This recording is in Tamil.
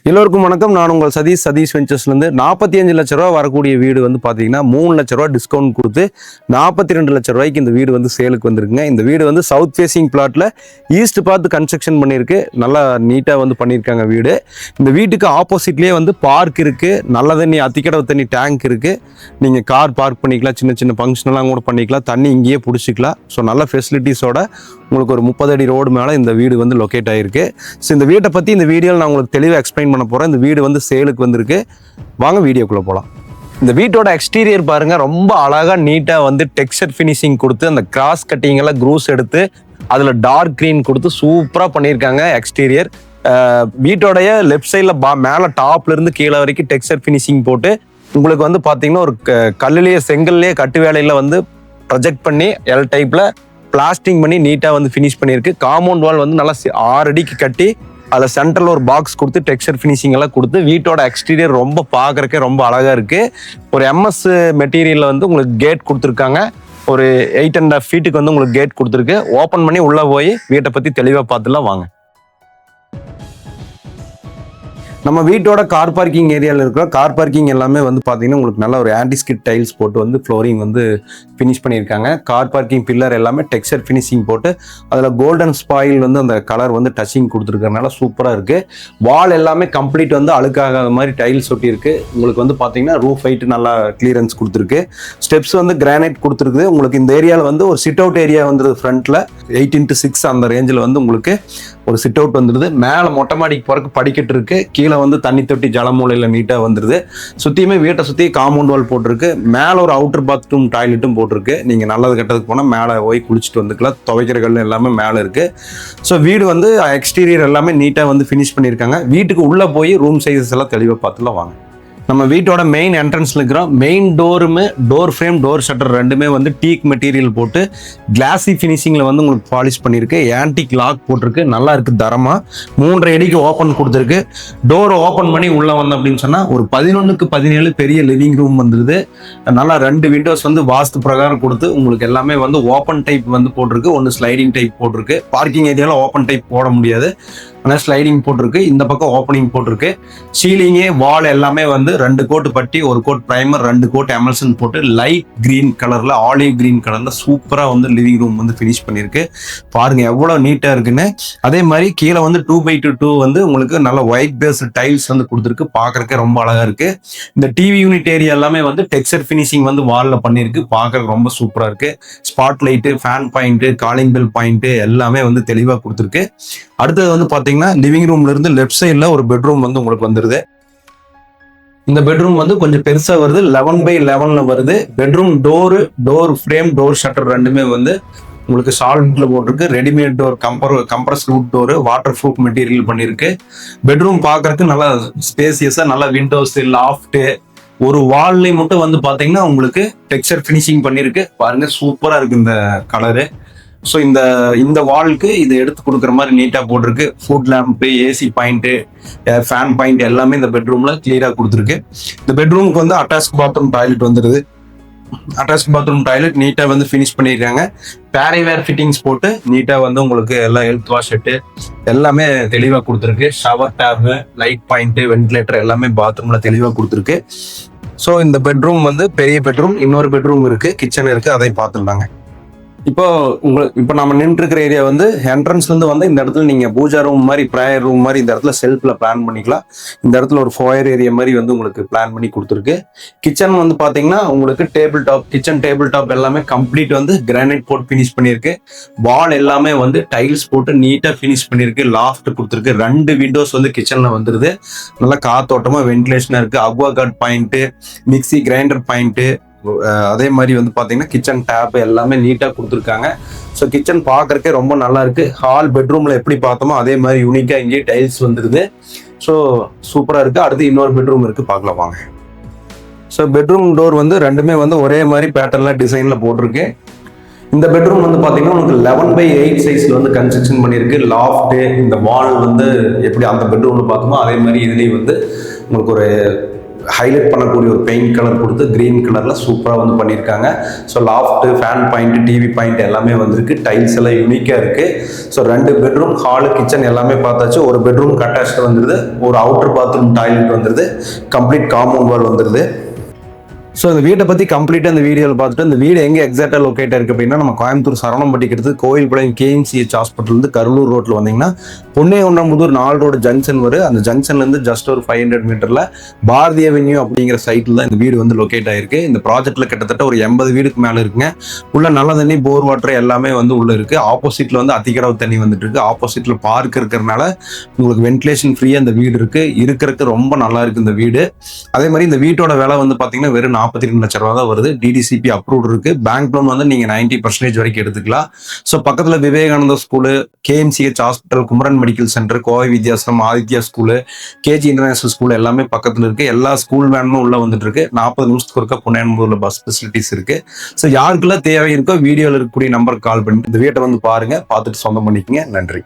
எல்லோருக்கும் வணக்கம். நான் உங்கள் சதீஷ் வெஞ்சர்ஸ்லேருந்து 45 லட்ச ரூபா வரக்கூடிய வீடு வந்து பார்த்தீங்கன்னா 3 லட்ச ரூபா டிஸ்கவுண்ட் கொடுத்து 42 லட்ச ரூபாய்க்கு இந்த வீடு வந்து சேலுக்கு வந்திருக்குங்க. இந்த வீடு வந்து சவுத் ஃபேசிங் பிளாட்டில் ஈஸ்ட் பார்த்து கன்ஸ்ட்ரக்ஷன் பண்ணியிருக்கு. நல்லா நீட்டாக வந்து பண்ணியிருக்காங்க வீடு. இந்த வீட்டுக்கு ஆப்போசிட்லேயே வந்து பார்க் இருக்குது, நல்ல தண்ணி அத்திக்கடவு தண்ணி டேங்க் இருக்குது. நீங்கள் கார் பார்க் பண்ணிக்கலாம், சின்ன சின்ன ஃபங்க்ஷனெல்லாம் கூட பண்ணிக்கலாம், தண்ணி இங்கேயே பிடிச்சிக்கலாம். ஸோ நல்ல ஃபெசிலிட்டிஸோட உங்களுக்கு ஒரு 30 அடி ரோடு மேலே இந்த வீடு வந்து லொக்கேட் ஆகிருக்கு. ஸோ இந்த வீட்டை பற்றி இந்த வீடியோவில் நான் உங்களுக்கு தெளிவாக எக்ஸ்பிளைன் பண்ண போகிறேன். இந்த வீடு வந்து சேலுக்கு வந்திருக்கு. வாங்க வீடியோக்குள்ளே போகலாம். இந்த வீட்டோட எக்ஸ்டீரியர் பாருங்கள், ரொம்ப அழகாக நீட்டாக வந்து டெக்ஸ்சர் ஃபினிஷிங் கொடுத்து அந்த கிராஸ் கட்டிங்கெல்லாம் க்ரூஸ் எடுத்து அதில் டார்க் க்ரீன் கொடுத்து சூப்பராக பண்ணியிருக்காங்க எக்ஸ்டீரியர். வீட்டோடைய லெஃப்ட் சைடில் மேலே டாப்லேருந்து கீழே வரைக்கும் டெக்ஸ்சர் ஃபினிஷிங் போட்டு உங்களுக்கு வந்து பார்த்தீங்கன்னா ஒரு கல்லுலேயே செங்கல்லையே கட்டு வேலையில் வந்து ப்ரொஜெக்ட் பண்ணி எல் டைப்பில் பிளாஸ்டிங் பண்ணி நீட்டாக வந்து ஃபினிஷ் பண்ணியிருக்கு. காம்பவுண்ட் வால் வந்து நல்லா 6 அடிக்கு கட்டி அதில் சென்டரில் ஒரு பாக்ஸ் கொடுத்து டெக்ஸ்சர் ஃபினிஷிங் எல்லாம் கொடுத்து வீட்டோட எக்ஸ்டீரியர் ரொம்ப பார்க்குறக்கே ரொம்ப அழகாக இருக்குது. ஒரு எம்எஸ் மெட்டீரியலில் வந்து உங்களுக்கு கேட் கொடுத்துருக்காங்க. ஒரு 8.5 ஃபீட்டுக்கு வந்து உங்களுக்கு கேட் கொடுத்துருக்கு. ஓப்பன் பண்ணி உள்ளே போய் வீட்டை பற்றி தெளிவாக பார்த்துலாம் வாங்க. நம்ம வீட்டோட கார் பார்க்கிங் ஏரியாவில் இருக்கிற கார் பார்க்கிங் எல்லாமே வந்து பார்த்தீங்கன்னா உங்களுக்கு நல்ல ஒரு ஆன்டிஸ்கிட் டைல்ஸ் போட்டு வந்து ஃப்ளோரிங் வந்து ஃபினிஷ் பண்ணியிருக்காங்க. கார் பார்க்கிங் பில்லர் எல்லாமே டெக்ஸ்சர் ஃபினிஷிங் போட்டு அதில் கோல்டன் ஸ்பாயில் வந்து அந்த கலர் வந்து டச்சிங் கொடுத்துருக்கறனால சூப்பராக இருக்குது. வால் எல்லாமே கம்ப்ளீட் வந்து அழுக்காகாத மாதிரி டைல்ஸ் ஒட்டியிருக்கு. உங்களுக்கு வந்து பார்த்தீங்கன்னா ரூஃப் ஹைட்டு நல்லா கிளியரன்ஸ் கொடுத்துருக்கு. ஸ்டெப்ஸ் வந்து கிரானைட் கொடுத்துருக்குது. உங்களுக்கு இந்த ஏரியாவில் வந்து ஒரு சிட் அவுட் ஏரியா வந்துருது. ஃப்ரண்ட்டில் 8x6 அந்த ரேஞ்சில் வந்து உங்களுக்கு ஒரு சிட் அவுட் வந்துடுது. மேலே மொட்டை மாடிக்கு போகிறக்கு படிக்கட்டு இருக்குது. கீழே வந்து தண்ணி தொட்டி ஜலமூலையில் நீட்டாக வந்துடுது. சுற்றியுமே வீட்டை சுற்றி காம்பவுண்ட் வால் போட்டிருக்கு. மேலே ஒரு அவுட்டர் பாத்ரூம் டாய்லெட்டும் போட்டிருக்கு. நீங்கள் நல்லது கெட்டதுக்கு போனால் மேலே போய் குளிச்சுட்டு வந்துக்கலாம். துவைக்கிற கல் எல்லாமே மேலே இருக்குது. ஸோ வீடு வந்து எக்ஸ்டீரியர் எல்லாமே நீட்டாக வந்து ஃபினிஷ் பண்ணியிருக்காங்க. வீட்டுக்கு உள்ளே போய் ரூம் சைஸஸ் எல்லாம் தெளிவாக பார்த்துலாம் வாங்க. நம்ம வீட்டோட மெயின் என்ட்ரன்ஸ்ல இருக்கிறோம். மெயின் டோருமே டோர் ஃப்ரேம் டோர் ஷட்டர் ரெண்டுமே வந்து டீக் மெட்டீரியல் போட்டு கிளாசி ஃபினிஷிங்கில் வந்து உங்களுக்கு பாலிஷ் பண்ணியிருக்கு. ஆன்டிக் லாக் போட்டிருக்கு. நல்லா இருக்குது தரமாக. 3.5 அடிக்கு ஓப்பன் கொடுத்துருக்கு. டோர் ஓப்பன் பண்ணி உள்ளே வந்தோம் அப்படின்னு சொன்னால் ஒரு 11x17 பெரிய லிவிங் ரூம் வந்துடுது. நல்லா 2 விண்டோஸ் வந்து வாஸ்து பிரகாரம் கொடுத்து உங்களுக்கு எல்லாமே வந்து ஓப்பன் டைப் வந்து போட்டிருக்கு. ஒன்று ஸ்லைடிங் டைப் போட்டிருக்கு. பார்க்கிங் ஏரியாவில் ஓப்பன் டைப் போட முடியாது, ஆனால் ஸ்லைடிங் போட்டிருக்கு. இந்த பக்கம் ஓப்பனிங் போட்டிருக்கு. சீலிங்கே வால் எல்லாமே வந்து 2 கோட் பட்டி, 1 கோட் பிரைமர், 2 கோட் எமல்சன் போட்டு லைட் கிரீன் கலர்ல ஆலிவ் கிரீன் கலர்ல சூப்பரா வந்து லிவிங் ரூம் வந்து ஃபினிஷ் பண்ணிருக்கு. பாருங்க எவ்வளவு நீட்டா இருக்குன்னு. அதே மாதிரி கீழே வந்து 2x2 வந்து உங்களுக்கு நல்ல ஒயிட் பேஸ் டைல்ஸ் வந்து கொடுத்துருக்கு. பாக்குறதுக்கு ரொம்ப அழகா இருக்கு. இந்த டிவி யூனிட் ஏரியா எல்லாமே வந்து டெக்ஸ்சர் ஃபினிஷிங் வந்து வால்ல பண்ணிருக்கு. பாக்குறதுக்கு ரொம்ப சூப்பரா இருக்கு. Spot light, fan point, calling bell point எல்லாமே வந்து தெளிவா கொடுத்துருக்கு. அடுத்தது வந்து பாத்தீங்கன்னா லிவிங் ரூம்ல இருந்து லெஃப்ட் சைட்ல ஒரு பெட்ரூம் வந்து உங்களுக்கு வந்துருது. இந்த பெட்ரூம் வந்து கொஞ்சம் பெருசா வருது. 11x11 வருது. Bedroom door frame door shutter ரெண்டுமே வந்து உங்களுக்கு சால்ட்ல போட்டிருக்கு. Readymade door, compress root door, water proof material பண்ணிருக்கு. பெட்ரூம் பார்க்கறதுக்கு நல்லா ஸ்பேசியஸா, நல்ல விண்டோஸ், லாஃப்ட், ஒரு வால்லையும் மட்டும் வந்து பாத்தீங்கன்னா உங்களுக்கு டெக்ஸ்சர் ஃபினிஷிங் பண்ணிருக்கு. பாருங்க சூப்பரா இருக்கு இந்த கலரு. ஸோ இந்த வால்க்கு இது எடுத்து கொடுக்குற மாதிரி நீட்டாக போட்டிருக்கு. Food lamp, AC point, fan point எல்லாமே இந்த பெட்ரூம்ல கிளியராக கொடுத்துருக்கு. இந்த பெட்ரூமுக்கு வந்து அட்டாச் பாத்ரூம் டாய்லெட் வந்துடுது. அட்டாச் பாத்ரூம் டாய்லெட் நீட்டாக வந்து ஃபினிஷ் பண்ணியிருக்காங்க. பேரிவேர் ஃபிட்டிங்ஸ் போட்டு நீட்டாக வந்து உங்களுக்கு எல்லாம் ஹெல்த் வாஷ் செட்டு எல்லாமே தெளிவாக கொடுத்துருக்கு. Shower tap, light point, ventilator எல்லாமே பாத்ரூம்ல தெளிவாக கொடுத்துருக்கு. ஸோ இந்த பெட்ரூம் வந்து பெரிய பெட்ரூம். இன்னொரு பெட்ரூம் இருக்கு, கிச்சன் இருக்கு, அதை பார்த்துருந்தாங்க. இப்போ நம்ம நின்று இருக்கிற ஏரியா வந்து என்ட்ரன்ஸ்ல இருந்து வந்து இந்த இடத்துல நீங்க பூஜா ரூம் மாதிரி, ப்ரேயர் ரூம் மாதிரி இந்த இடத்துல செல்ஃப்ல பிளான் பண்ணிக்கலாம். இந்த இடத்துல ஒரு ஃபோயர் ஏரியா மாதிரி வந்து உங்களுக்கு பிளான் பண்ணி கொடுத்துருக்கு. கிச்சன் வந்து பாத்தீங்கன்னா உங்களுக்கு கிச்சன் டேபிள் டாப் எல்லாமே கம்ப்ளீட் வந்து கிரானைட் போட்டு ஃபினிஷ் பண்ணிருக்கு. வால் எல்லாமே வந்து டைல்ஸ் போட்டு நீட்டா ஃபினிஷ் பண்ணிருக்கு. லாஃப்ட் கொடுத்துருக்கு. 2 விண்டோஸ் வந்து கிச்சன்ல வந்துருது. நல்லா காத்தோட்டமா வென்டிலேஷனா இருக்கு. Aqua card point, mixie grinder point, அதே மாதிரி வந்து பாத்தீங்கன்னா கிச்சன் டேப் எல்லாமே நீட்டா கொடுத்துருக்காங்க. ஸோ கிச்சன் பார்க்கறக்கே ரொம்ப நல்லா இருக்கு. ஹால் பெட்ரூம்ல எப்படி பார்த்தோமோ அதே மாதிரி யூனிக்கா இங்கே டைல்ஸ் வந்துருது. ஸோ சூப்பரா இருக்கு. அடுத்து இன்னொரு பெட்ரூம் இருக்கு, பார்க்கலாம் வாங்க. ஸோ பெட்ரூம் டோர் வந்து ரெண்டுமே வந்து ஒரே மாதிரி பேட்டர்ன்ல டிசைன்ல போட்டிருக்கு. இந்த பெட்ரூம் வந்து பாத்தீங்கன்னா உங்களுக்கு 11x8 சைஸ்ல வந்து கன்ஸ்ட்ரக்ஷன் பண்ணிருக்கு. லாஃப்ட், இந்த வால் வந்து எப்படி அந்த பெட்ரூம்ல பார்த்தோமோ அதே மாதிரி இதுலயும் வந்து உங்களுக்கு ஒரு ஹைலைட் பண்ணக்கூடிய ஒரு பெயிண்ட் கலர் கொடுத்து கிரீன் கலரில் சூப்பராக வந்து பண்ணியிருக்காங்க. So loft, fan point, TV point எல்லாமே வந்திருக்கு. டைல்ஸ் எல்லாம் யூனிக்காக இருக்குது. ஸோ 2 பெட்ரூம், ஹாலு, கிச்சன் எல்லாமே பார்த்தாச்சு. ஒரு பெட்ரூம் அட்டாச்ட் வந்துடுது, ஒரு அவுட்டர் பாத்ரூம் டாய்லெட் வந்துடுது, கம்ப்ளீட் காம்பவுண்ட் வால் வந்துடுது. ஸோ இந்த வீட்டை பற்றி கம்ப்ளீட்டாக இந்த வீடியோவில் பார்த்துட்டு இந்த வீடு எங்கே எக்ஸாக்டாக லொக்கேட் இருக்குது அப்படின்னா நம்ம கோயம்புத்தூர் சரவணம்பட்டிக்கு எடுத்து கோயில்பாளையம் KMCH ஹாஸ்பிட்டல் கரூர் ரோட்டில் வந்தீங்கன்னா பொன்னேகொண்டாம்புதூர் 4 ரோடு ஜங்ஷன் வரும். அந்த ஜங்ஷன்லேருந்து ஜஸ்ட் ஒரு 500 மீட்டரில் பாரதி அவென்யூ அப்படிங்கிற சைட்டில் தான் இந்த வீடு வந்து லொக்கேட் ஆயிருக்கு. இந்த ப்ராஜெக்ட்டில் கிட்டத்தட்ட ஒரு 80 வீடுக்கு மேலே இருக்குங்க. உள்ள நல்ல தண்ணி, போர் வாட்டர் எல்லாமே வந்து உள்ளே இருக்குது. ஆப்போசிட்டில் வந்து அத்திக்கடவு தண்ணி வந்துட்டு இருக்கு. ஆப்போசிட்டில் பார்க் இருக்கிறதுனால உங்களுக்கு வென்டிலேஷன் ஃப்ரீயாக இந்த வீடு இருக்கிறதுக்கு ரொம்ப நல்லா இருக்குது இந்த வீடு. அதே மாதிரி இந்த வீட்டோட விலை வந்து பார்த்தீங்கன்னா வெறும் 42 லட்சம் ரூபா தான் வருது. DDCP அப்ரூவ்ட் இருக்கு. பேங்க் லோன் வந்து நீங்க 90% வரைக்கும் எடுத்துக்கலாம். ஸோ பக்கத்துல Vivekananda school, KMCH hospital, Kumaran medical centre, Kovai Vidyasanam, Aditya school, KG international school எல்லாமே பக்கத்துல இருக்கு. எல்லா ஸ்கூல் வேனும் உள்ள வந்துட்டு இருக்கு. 40 நிமிஷத்துக்கு ஒருக்கா பொன்னேகொண்டாம்புதூர்ல பஸ் ஃபெசிலிட்டிஸ் இருக்கு. ஸோ யாருக்கெல்லாம் தேவை இருக்கோ வீடியோல இருக்கக்கூடிய நம்பருக்கு கால் பண்ணி இந்த வீட்டை வந்து பாருங்க, பார்த்துட்டு சொந்தம் பண்ணிக்கங்க. நன்றி.